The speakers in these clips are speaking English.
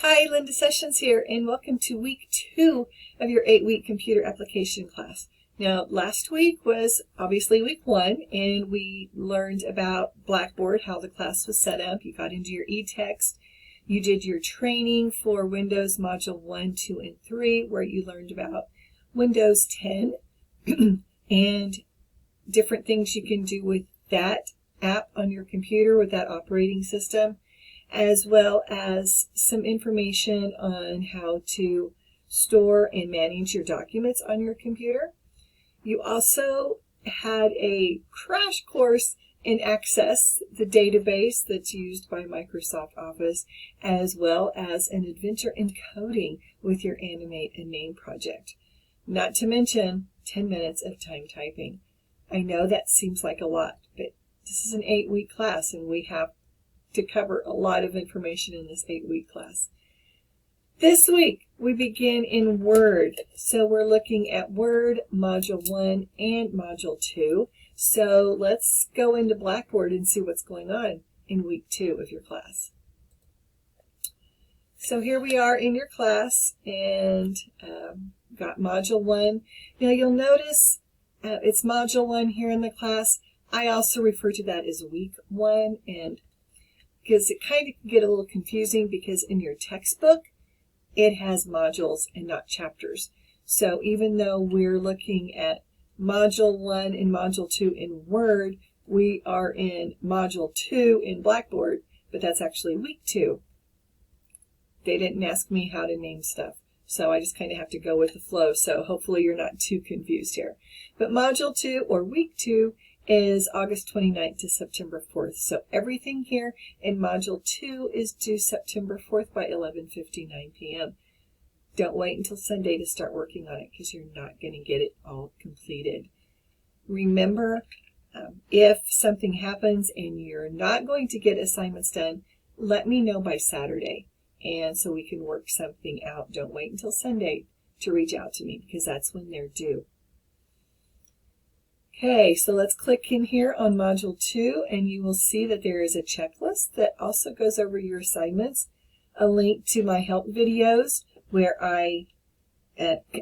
Hi, Linda Sessions here, and welcome to week 2 of your 8-week computer application class. Now, last week was obviously week 1, and we learned about Blackboard, how the class was set up. You got into your e-text. You did your training for Windows Module 1, 2, and 3, where you learned about Windows 10 and different things you can do with that app on your computer with that operating system, as well as some information on how to store and manage your documents on your computer. You also had a crash course in Access, the database that's used by Microsoft Office, as well as an adventure in coding with your Animate and Name project. Not to mention 10 minutes of time typing. I know that seems like a lot, but this is an 8-week class and we have to cover a lot of information in this 8-week class. This week we begin in Word. So we're looking at Word, Module 1 and Module 2. So let's go into Blackboard and see what's going on in week 2 of your class. So here we are in your class and got Module 1. Now you'll notice it's Module 1 here in the class. I also refer to that as week 1, and because it kind of can get a little confusing because in your textbook it has modules and not chapters. So even though we're looking at Module 1 and Module 2 in Word, we are in Module 2 in Blackboard, but that's actually week 2. They didn't ask me how to name stuff, so I just kind of have to go with the flow, so hopefully you're not too confused here. But Module 2 or week 2 is August 29th to September 4th. So everything here in Module 2 is due September 4th by 11:59 p.m. Don't wait until Sunday to start working on it because you're not going to get it all completed. Remember, if something happens and you're not going to get assignments done, let me know by Saturday, and so we can work something out. Don't wait until Sunday to reach out to me because that's when they're due. Okay, so let's click in here on Module 2 and you will see that there is a checklist that also goes over your assignments, a link to my help videos where I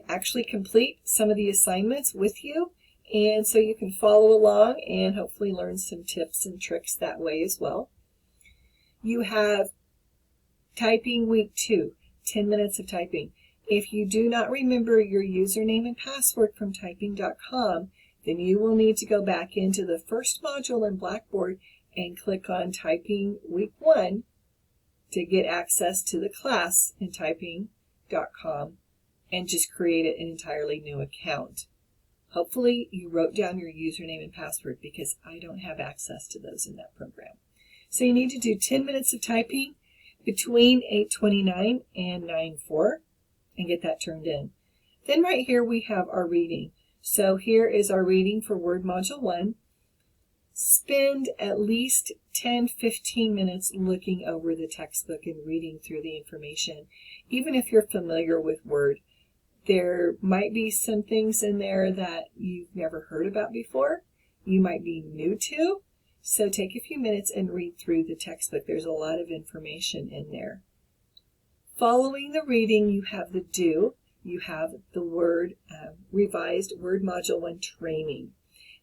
actually complete some of the assignments with you, and so you can follow along and hopefully learn some tips and tricks that way as well. You have typing week 2, 10 minutes of typing. If you do not remember your username and password from typing.com, then you will need to go back into the first module in Blackboard and click on Typing Week 1 to get access to the class in typing.com and just create an entirely new account. Hopefully you wrote down your username and password because I don't have access to those in that program. So you need to do 10 minutes of typing between 8:29 and 9:04 and get that turned in. Then right here we have our reading. So here is our reading for Word Module 1. Spend at least 10-15 minutes looking over the textbook and reading through the information. Even if you're familiar with Word, there might be some things in there that you've never heard about before. You might be new to. So take a few minutes and read through the textbook. There's a lot of information in there. Following the reading, you have the do. You have the revised Word Module 1 training.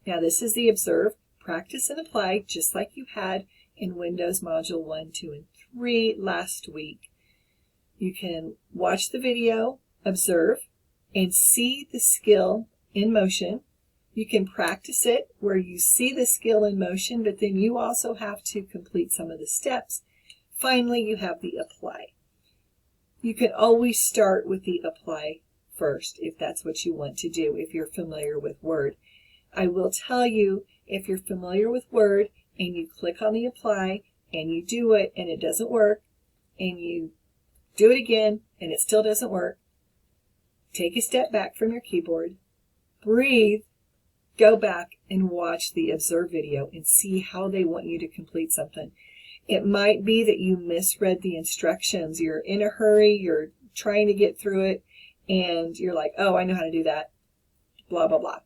Now this is the observe, practice, and apply, just like you had in Windows Module 1, 2, and 3 last week. You can watch the video, observe, and see the skill in motion. You can practice it where you see the skill in motion, but then you also have to complete some of the steps. Finally, you have the apply. You can always start with the apply first if that's what you want to do, if you're familiar with Word. I will tell you, if you're familiar with Word and you click on the apply and you do it and it doesn't work, and you do it again and it still doesn't work, take a step back from your keyboard, breathe, go back and watch the observe video and see how they want you to complete something. It might be that you misread the instructions. You're in a hurry, you're trying to get through it, and you're like, oh, I know how to do that, blah, blah, blah.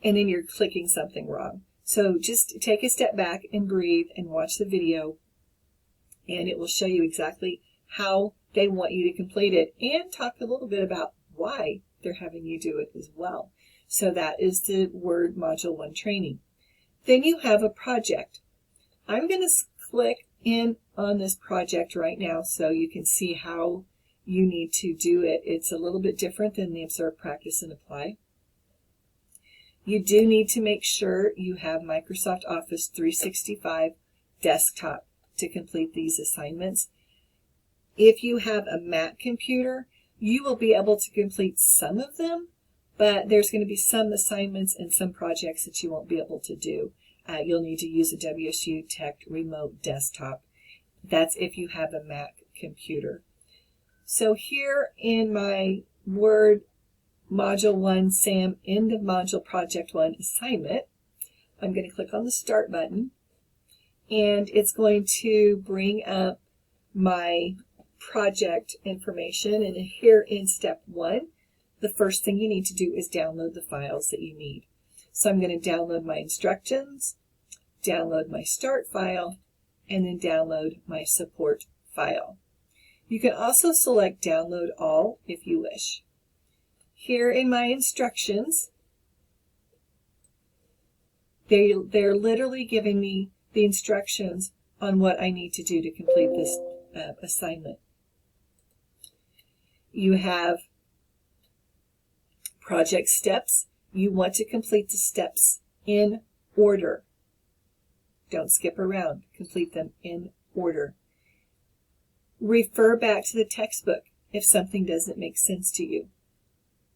And then you're clicking something wrong. So just take a step back and breathe and watch the video, and it will show you exactly how they want you to complete it, and talk a little bit about why they're having you do it as well. So that is the Word Module 1 training. Then you have a project. I'm going to click in on this project right now so you can see how you need to do it. It's a little bit different than the Observe, Practice, and Apply. You do need to make sure you have Microsoft Office 365 desktop to complete these assignments. If you have a Mac computer, you will be able to complete some of them, but there's going to be some assignments and some projects that you won't be able to do. You'll need to use a WSU Tech Remote Desktop. That's if you have a Mac computer. So here in my Word Module 1 SAM End of Module Project 1 assignment, I'm going to click on the Start button, and it's going to bring up my project information. And here in Step 1, the first thing you need to do is download the files that you need. So I'm going to download my instructions, download my start file, and then download my support file. You can also select Download All if you wish. Here in my instructions, they're literally giving me the instructions on what I need to do to complete this assignment. You have project steps. You want to complete the steps in order. Don't skip around. Complete them in order. Refer back to the textbook if something doesn't make sense to you.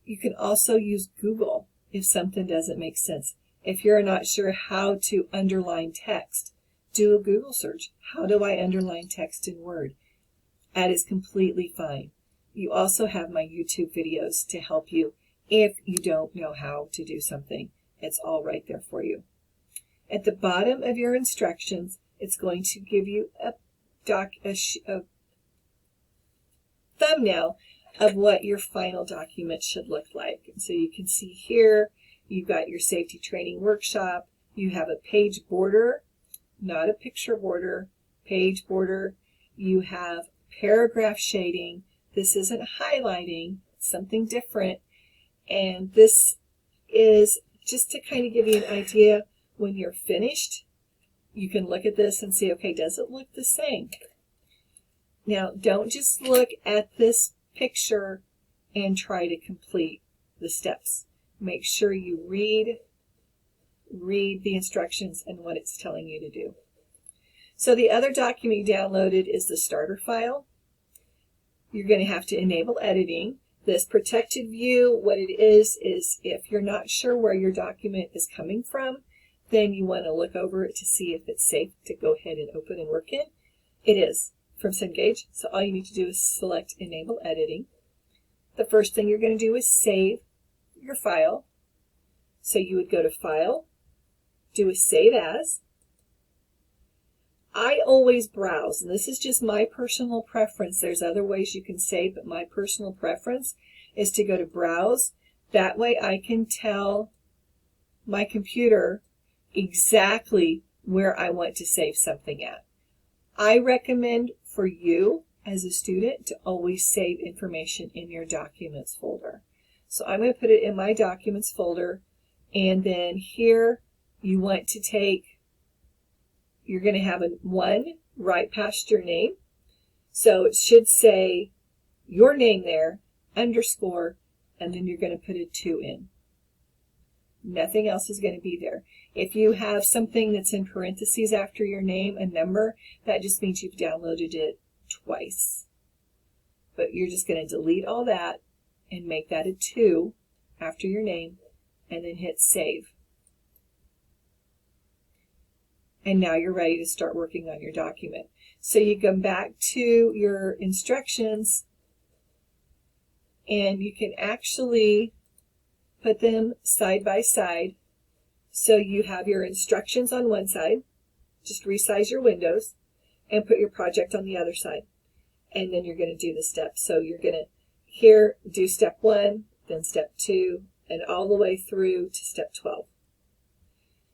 You can also use Google if something doesn't make sense. If you're not sure how to underline text, do a Google search. How do I underline text in Word? That is completely fine. You also have my YouTube videos to help you if you don't know how to do something. It's all right there for you. At the bottom of your instructions, it's going to give you a thumbnail of what your final document should look like. And so you can see here, you've got your safety training workshop. You have a page border, not a picture border, page border. You have paragraph shading. This isn't highlighting, something different. And this is just to kind of give you an idea when you're finished. You can look at this and see, okay, does it look the same? Now, don't just look at this picture and try to complete the steps. Make sure you read the instructions and what it's telling you to do. So the other document you downloaded is the starter file. You're going to have to enable editing. This protected view, what it is if you're not sure where your document is coming from, then you want to look over it to see if it's safe to go ahead and open and work in. It is from Cengage, so all you need to do is select Enable Editing. The first thing you're going to do is save your file. So you would go to File, do a Save As. I always browse, and this is just my personal preference. There's other ways you can save, but my personal preference is to go to Browse. That way I can tell my computer exactly where I want to save something at. I recommend for you as a student to always save information in your Documents folder. So I'm going to put it in my Documents folder, and then here you want to take, you're going to have a 1 right past your name. So it should say your name there, underscore, and then you're going to put a 2 in. Nothing else is going to be there. If you have something that's in parentheses after your name, a number, that just means you've downloaded it twice. But you're just going to delete all that and make that a 2 after your name, and then hit Save. And now you're ready to start working on your document. So you come back to your instructions, and you can actually put them side by side. So you have your instructions on one side, just resize your windows, and put your project on the other side. And then you're going to do the steps. So you're going to here do step 1, then step 2, and all the way through to step 12.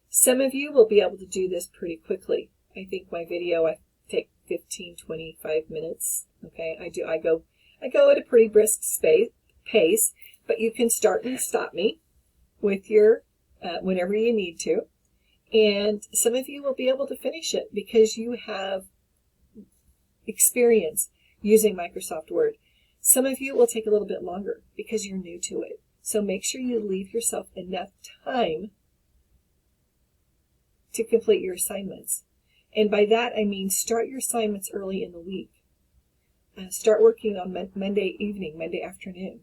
Some of you will be able to do this pretty quickly. I think my video, I take 15, 25 minutes. Okay, I go at a pretty brisk pace, but you can start and stop me with your whenever you need to. And some of you will be able to finish it because you have experience using Microsoft Word. Some of you will take a little bit longer because you're new to it. So make sure you leave yourself enough time to complete your assignments. And by that I mean start your assignments early in the week. Start working on Monday evening, Monday afternoon.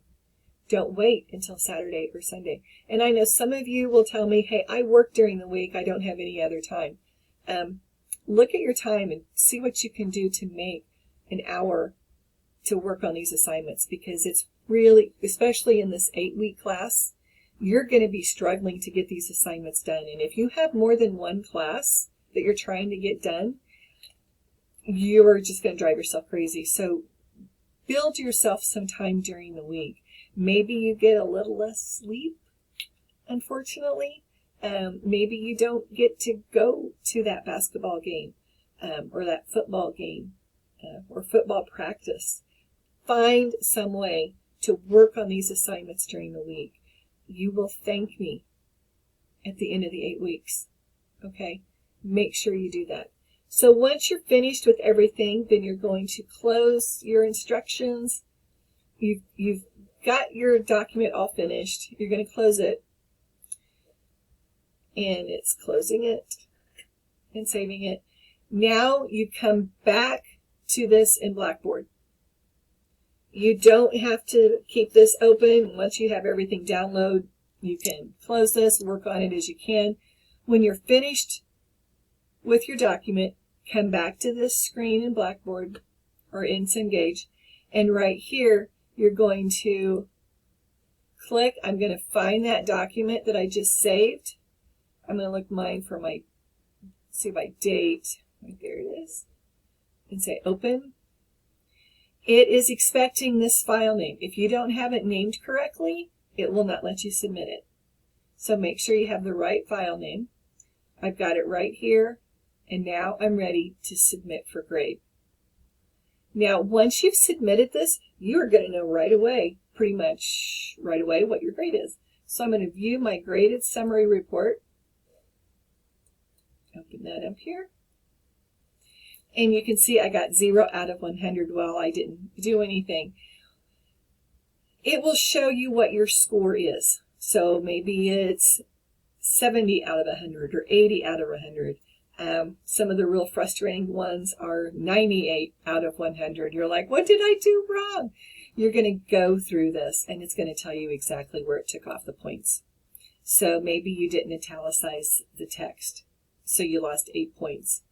Don't wait until Saturday or Sunday. And I know some of you will tell me, hey, I work during the week. I don't have any other time. Look at your time and see what you can do to make an hour to work on these assignments, because it's really, especially in this 8-week class, you're going to be struggling to get these assignments done. And if you have more than one class that you're trying to get done, you're just going to drive yourself crazy. So build yourself some time during the week. Maybe you get a little less sleep, unfortunately. Maybe you don't get to go to that basketball game or that football game or football practice. Find some way to work on these assignments during the week. You will thank me at the end of the 8 weeks. Okay? Make sure you do that. So once you're finished with everything, then you're going to close your instructions. You've got your document all finished. You're going to close it. And it's closing it and saving it. Now you come back to this in Blackboard. You don't have to keep this open. Once you have everything download, you can close this, work on it as you can. When you're finished with your document, come back to this screen in Blackboard or in Cengage, and right here you're going to click. I'm going to find that document that I just saved. I'm going to look mine for my, see my date. Right there it is. And say open. It is expecting this file name. If you don't have it named correctly, it will not let you submit it. So make sure you have the right file name. I've got it right here, and now I'm ready to submit for grade. Now, once you've submitted this, you're going to know right away, pretty much right away, what your grade is. So I'm going to view my graded summary report. Open that up here. And you can see I got 0 out of 100. Well, I didn't do anything. It will show you what your score is. So maybe it's 70 out of 100 or 80 out of 100. Some of the real frustrating ones are 98 out of 100. You're like, what did I do wrong? You're going to go through this, and it's going to tell you exactly where it took off the points. So maybe you didn't italicize the text, so you lost 8 points.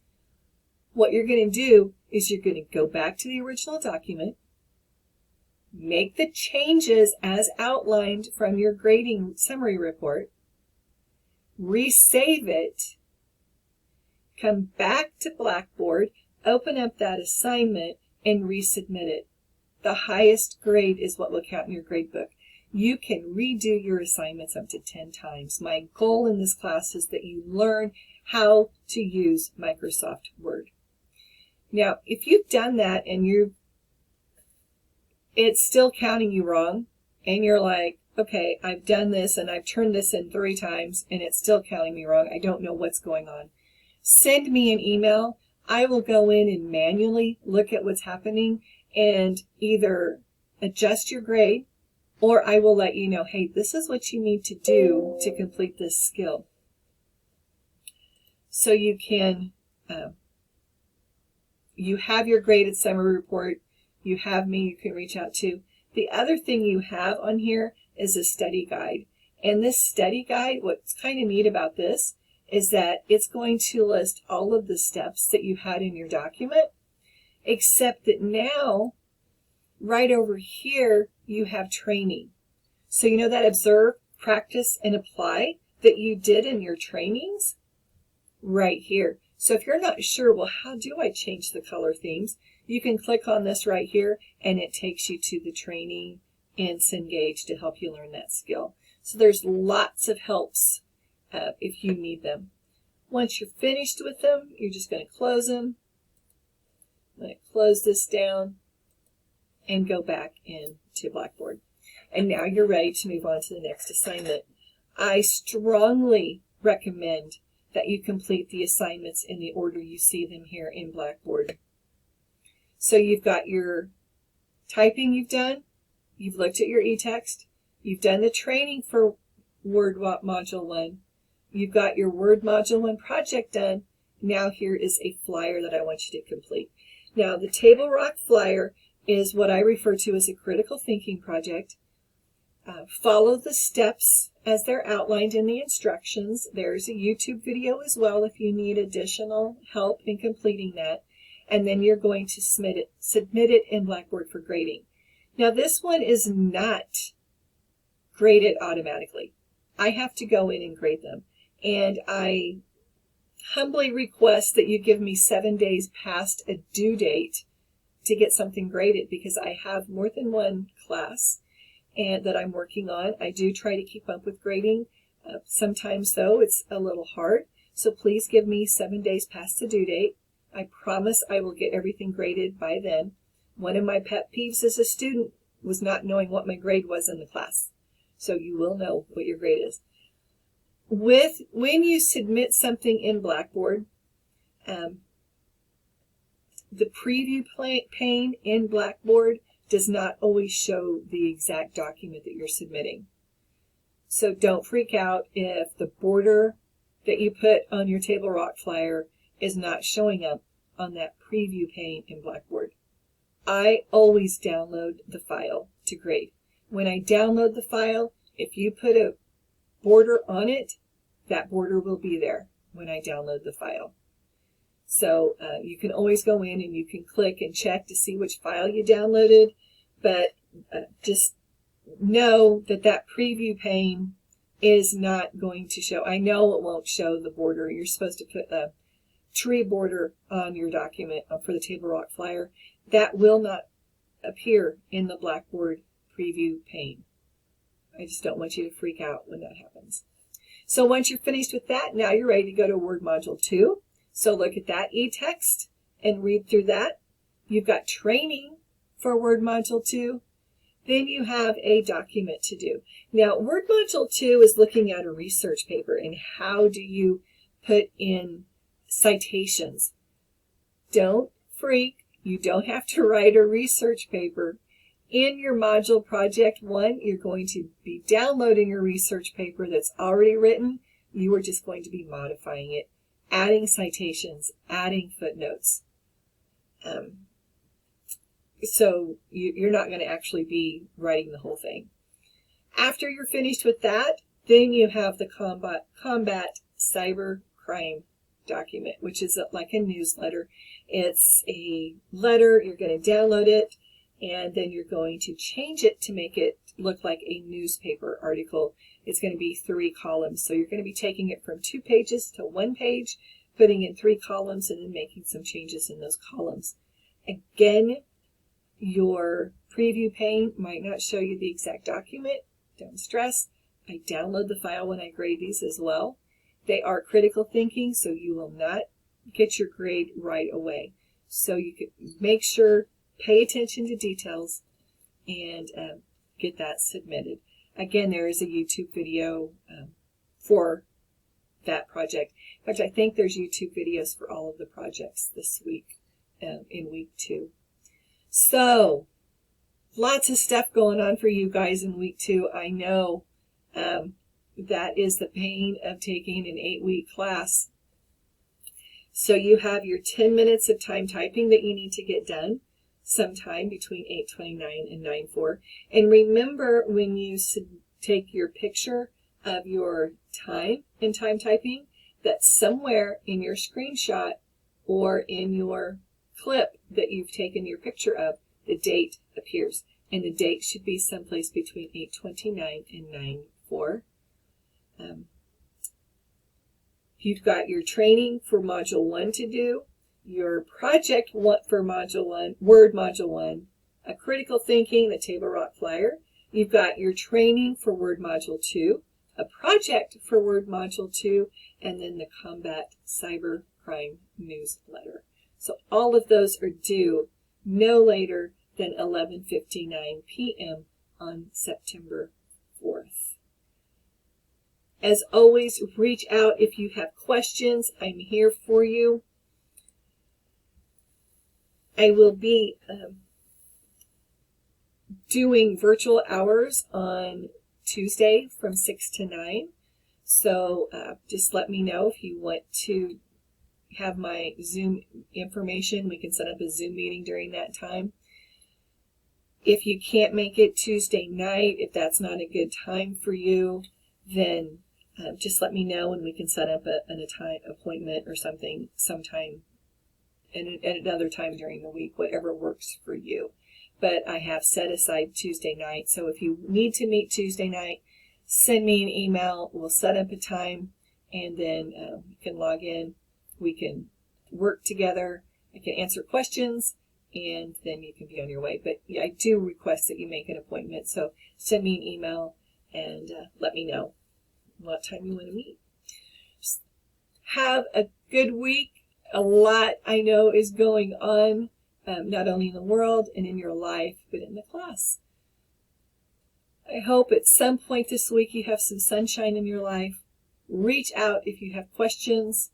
What you're going to do is you're going to go back to the original document, make the changes as outlined from your grading summary report, resave it, come back to Blackboard, open up that assignment, and resubmit it. The highest grade is what will count in your gradebook. You can redo your assignments up to 10 times. My goal in this class is that you learn how to use Microsoft Word. Now, if you've done that and it's still counting you wrong, and you're like, okay, I've done this and I've turned this in 3 times and it's still counting me wrong, I don't know what's going on, send me an email. I will go in and manually look at what's happening and either adjust your grade, or I will let you know, hey, this is what you need to do to complete this skill. So you can, you have your graded summary report, you have me you can reach out to. The other thing you have on here is a study guide. And this study guide, what's kind of neat about this is that it's going to list all of the steps that you had in your document, except that now, right over here, you have training. So you know that observe, practice, and apply that you did in your trainings? Right here. So if you're not sure, well, how do I change the color themes? You can click on this right here, and it takes you to the training in Cengage to help you learn that skill. So there's lots of helps if you need them. Once you're finished with them, you're just going to close them. I'm going to close this down and go back into Blackboard. And now you're ready to move on to the next assignment. I strongly recommend that you complete the assignments in the order you see them here in Blackboard. So you've got your typing you've done, you've looked at your e-text, you've done the training for Word Module 1, you've got your Word Module 1 project done. Now here is a flyer that I want you to complete. Now the Table Rock flyer is what I refer to as a critical thinking project. Follow the steps as they're outlined in the instructions. There's a YouTube video as well if you need additional help in completing that. And then you're going to submit it in Blackboard for grading. Now this one is not graded automatically. I have to go in and grade them. And I humbly request that you give me 7 days past a due date to get something graded, because I have more than one class and that I'm working on. I do try to keep up with grading. Sometimes, though, it's a little hard. So please give me 7 days past the due date. I promise I will get everything graded by then. One of my pet peeves as a student was not knowing what my grade was in the class. So you will know what your grade is. When you submit something in Blackboard, the preview pane in Blackboard does not always show the exact document that you're submitting. So don't freak out if the border that you put on your Table Rock flyer is not showing up on that preview pane in Blackboard. I always download the file to grade. When I download the file, if you put a border on it, that border will be there when I download the file. So you can always go in and you can click and check to see which file you downloaded, but just know that that preview pane is not going to show. I know it won't show the border. You're supposed to put a tree border on your document for the Table Rock flyer. That will not appear in the Blackboard preview pane. I just don't want you to freak out when that happens. So once you're finished with that, now you're ready to go to Word Module 2. So look at that e-text and read through that. You've got training for Word Module 2. Then you have a document to do. Now, Word Module 2 is looking at a research paper and how do you put in citations. Don't freak. You don't have to write a research paper. In your module project 1, you're going to be downloading your research paper that's already written. You are just going to be modifying it, adding citations, adding footnotes. So you're not going to actually be writing the whole thing. After you're finished with that, then you have the Combat Cyber Crime document, which is like a newsletter. It's a letter. You're going to download it, and then you're going to change it to make it look like a newspaper article. It's going to be 3 columns. So you're going to be taking it from 2 pages to 1 page, putting in 3 columns, and then making some changes in those columns. Again, your preview pane might not show you the exact document. Don't stress. I download the file when I grade these as well. They are critical thinking, so you will not get your grade right away. So you can make sure, pay attention to details, and get that submitted. Again, there is a YouTube video for that project. In fact, I think there's YouTube videos for all of the projects this week in week 2. So, lots of stuff going on for you guys in week 2. I know that is the pain of taking an 8-week class. So you have your 10 minutes of time typing that you need to get done sometime between 8:29 and 9:04. And remember, when you take your picture of your time in time typing, that somewhere in your screenshot or in your clip that you've taken your picture of, the date appears. And the date should be someplace between 8:29 and 9:04. You've got your training for Module 1 to do, your project for Module 1, Word Module 1, a critical thinking, the Table Rock flyer. You've got your training for Word Module 2, a project for Word Module 2, and then the Combat Cyber Crime newsletter. So all of those are due no later than 11:59 p.m. on September 4th. As always, reach out if you have questions. I'm here for you. I will be doing virtual hours on Tuesday from 6 to 9. So just let me know if you want to have my Zoom information. We can set up a Zoom meeting during that time. If you can't make it Tuesday night, if that's not a good time for you, then just let me know and we can set up an appointment or something sometime and at another time during the week, whatever works for you. But I have set aside Tuesday night, so if you need to meet Tuesday night, send me an email. We'll set up a time, and then you can log in. We can work together. I can answer questions, and then you can be on your way. But I do request that you make an appointment, so send me an email and let me know what time you want to meet. Just have a good week. A lot, I know, is going on, not only in the world and in your life, but in the class. I hope at some point this week you have some sunshine in your life. Reach out if you have questions.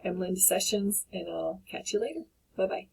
I'm Linda Sessions, and I'll catch you later. Bye-bye.